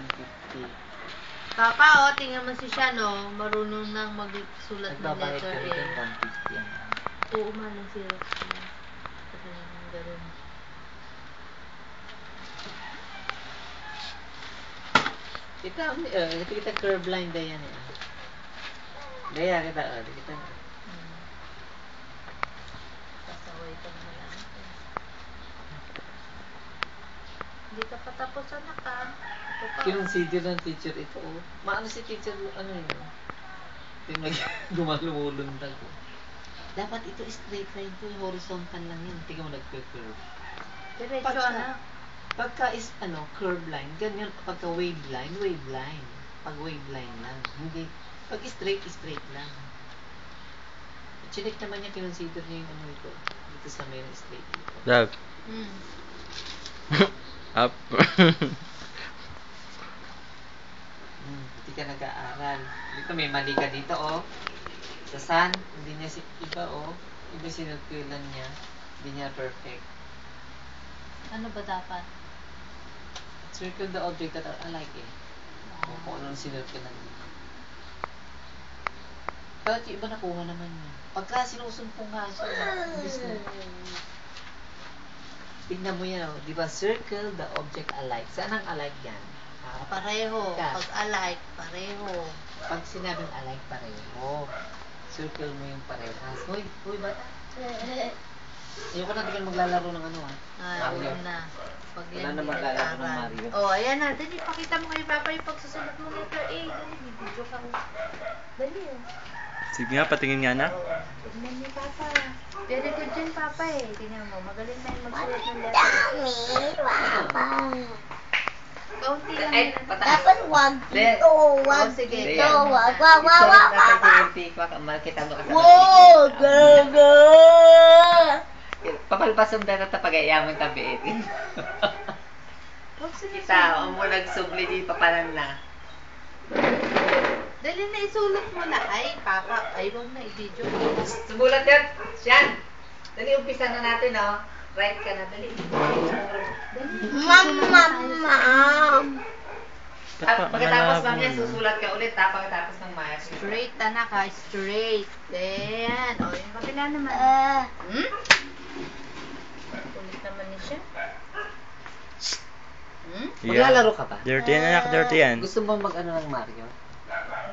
150. Papa, oh, tingnan mo si siya, no? Marunong nang magsulat ng Nagbabayad letter ka rin A. 150 yan. Oo, malang Xerox niya. Kasi gano'n. Kita curve line na yan. Gaya kita, kita. Pasaway ka naman lang. Hindi ka pa tapos, anak, ha? Kinonsider ng teacher ito, oh. Maano si teacher, ano yun? Gumalumulundag. Dapat ito straight line to, horizontal lang yan. Tingnan mo nagka-curve. Diretso, anak. Pagka is, curve line, ganyan, pagka wave line. Pag wave line lang. Hindi, pag straight lang. Chinek naman niya, kinonsider niya yung ito. Dito sa may straight dito. Doug. Up. Hindi ka nag-aaral. Dito may mali ka dito, oh. Sa sun, hindi niya iba, oh. Iba sinulpilan niya. Hindi niya perfect. Ano ba dapat? Circle the object that are alike, eh. Kung anong sinulpilan niya. Bakit yung iba nakuha naman niya? Pagka sinusumpong nga siya, tignan mo yan, oh. Diba, circle the object alike. Saan ang alike yan? Pareho. Pag alike, pareho. Pag sinabing alike, pareho. Circle mo yung parehas. Hoy, bata. Ayoko na, di ka maglalaro ng ano, ha? Mario na. Pag yan, na maglalaro ng Mario. Oh, ayan na. Dali, pakita mo kay Papa yung pagsusunod mo letter A. Dali, video ka. Dali, oh. Sige nga, patingin nga na. Tignan niyo, Papa. Very good dyan, Papa, eh. Tignan mo, magaling na yung magsulat ng letter. Kaunti lang yun. Dapat wag dito, wag sige. dito, wag. Makita mo kasi. Wow, gaga! Papalpasong na ito pag-ayamon tabi. Kita, ang mo nagsubli di papanan na. Dali na isulat mo na. Ay, Papa, ay wag na i-video. Sumulat yan. Siyan. Dali, umpisa na natin, oh. Right ka na, dali. Mama. Pagkatapos mamaya, susulat ka ulit, pagkatapos ng Maya. Straight, anak, ha? Straight. Then, o, yung kapila naman. Kulit naman ni siya. Maglalaro ka ba? Dirty yan, anak. Dirty yan. Gusto mo mag-ano ng Mario?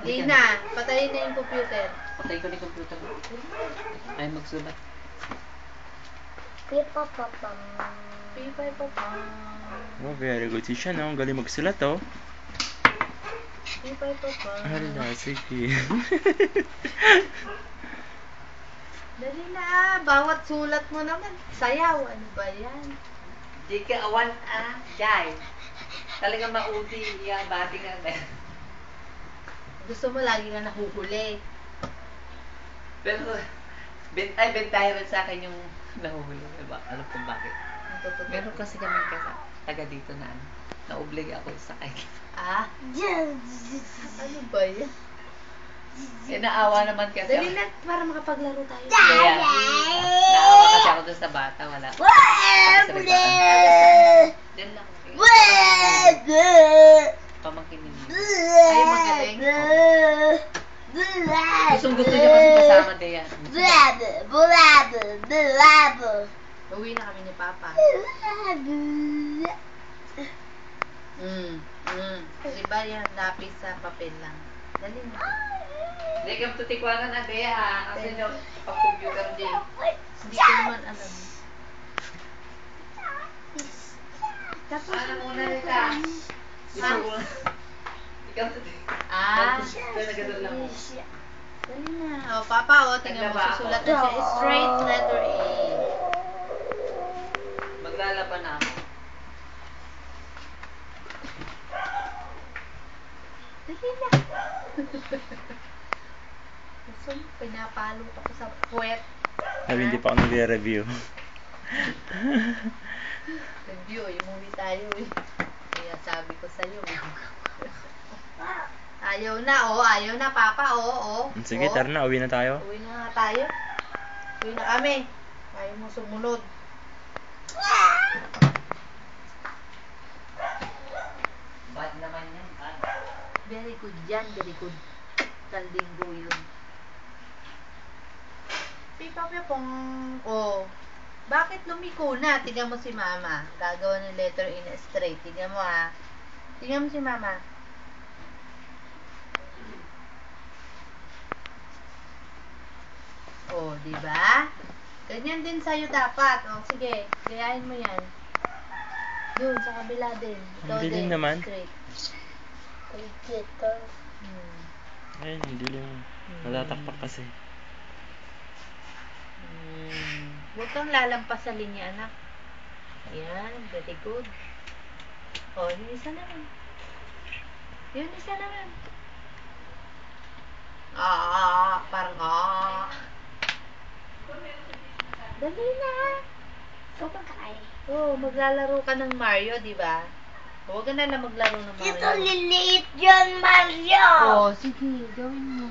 Hindi na. Patayin na yung computer. Patay ko na yung computer mo. Ay, magsulat. Pipa papa. Pipay pa pa. Oh, very good si siya, no? Ang galing magsulat, oh. Pipay pa pa. Hala, sige. Dali na. Bawat sulat mo naman. Sayaw. Ano ba yan? Di ka awan, jay. Talagang mauti, bati ka na. Gusto mo lagi ka nahuhuli. Pero, bentahe rin sa akin yung nahuhuli. Diba? Alam kung bakit. Meron kasi kami taga dito na naoblig ako isakay. Ano ba yan? Naawa naman kasi Dali na, para makapaglaro tayo. Kaya, naawa kasi ako doon sa bata. Wala. Diyan lang. Pamangkin niyo. Ay, magaling. Gusto niya kasi kasama din yan. Uwi na kami ni Papa. Diba yan, lapis sa papel lang. Dali na. Hindi ka matutikwanan na, Bea, ha? Kasi yung pag-computer din. Hindi ko naman alam. Tapos, ano muna nita? Ikaw matutikwanan. Nagano'n lang mo. Dali na. O, Papa, o, tingnan mo, susulat na siya. Straight letter A. Maglalaban na ako. Dali na. Gusto mo, pinapalo ako sa puwet. Sabi, hindi pa ako nag-review. Review, umuwi tayo eh. Kaya sabi ko sa'yo. Ayaw na, Papa, Sige, tara na, uwi na tayo. Uwi na nga tayo. Uwi na kami. Ayaw mo sumunod. Bad naman Very good yan, very good. Kaldinggo yun. Si Papa pong, oh, bakit lumiko na? Tingnan mo si Mama. Gagawa ng letter in straight. Tingnan mo ha. Tingnan mo si Mama. Oh, di ba? Ganyan din sa'yo dapat. Oh, sige. Gayahin mo yan. Yun, sa kabila din. Ikaw Ang dilim din. naman. Straight. Dito. Ayun, hindi lang. Natatakpak kasi. Huwag kang lalampas sa linya, anak. Ayan, very good. Oh, yung isa naman. Yun, isa naman. Parang Dali na. Oh, maglalaro ka ng Mario, di ba? Huwag ka na lang maglaro ng Mario. Ito liliit yan, Mario. Oh, sige, gawin mo.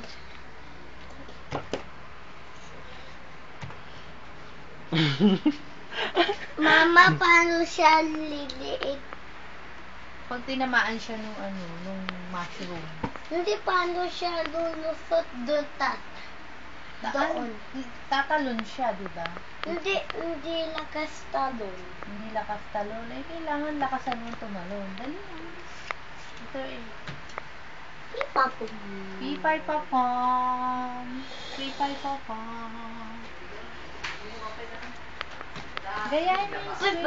Mama, paano siya liliit? Pag tinamaan siya nung mushroom. Hindi, paano siya lulusot doon, doon. Tatalon siya, di ba? Hindi lakas talon. Hindi lakas talon. Eh, kailangan lakasan mo tumalon. Dali lang. Ito eh. Ipapong. Pipay papam. Pipay papam. Gayahin mo yung sweet.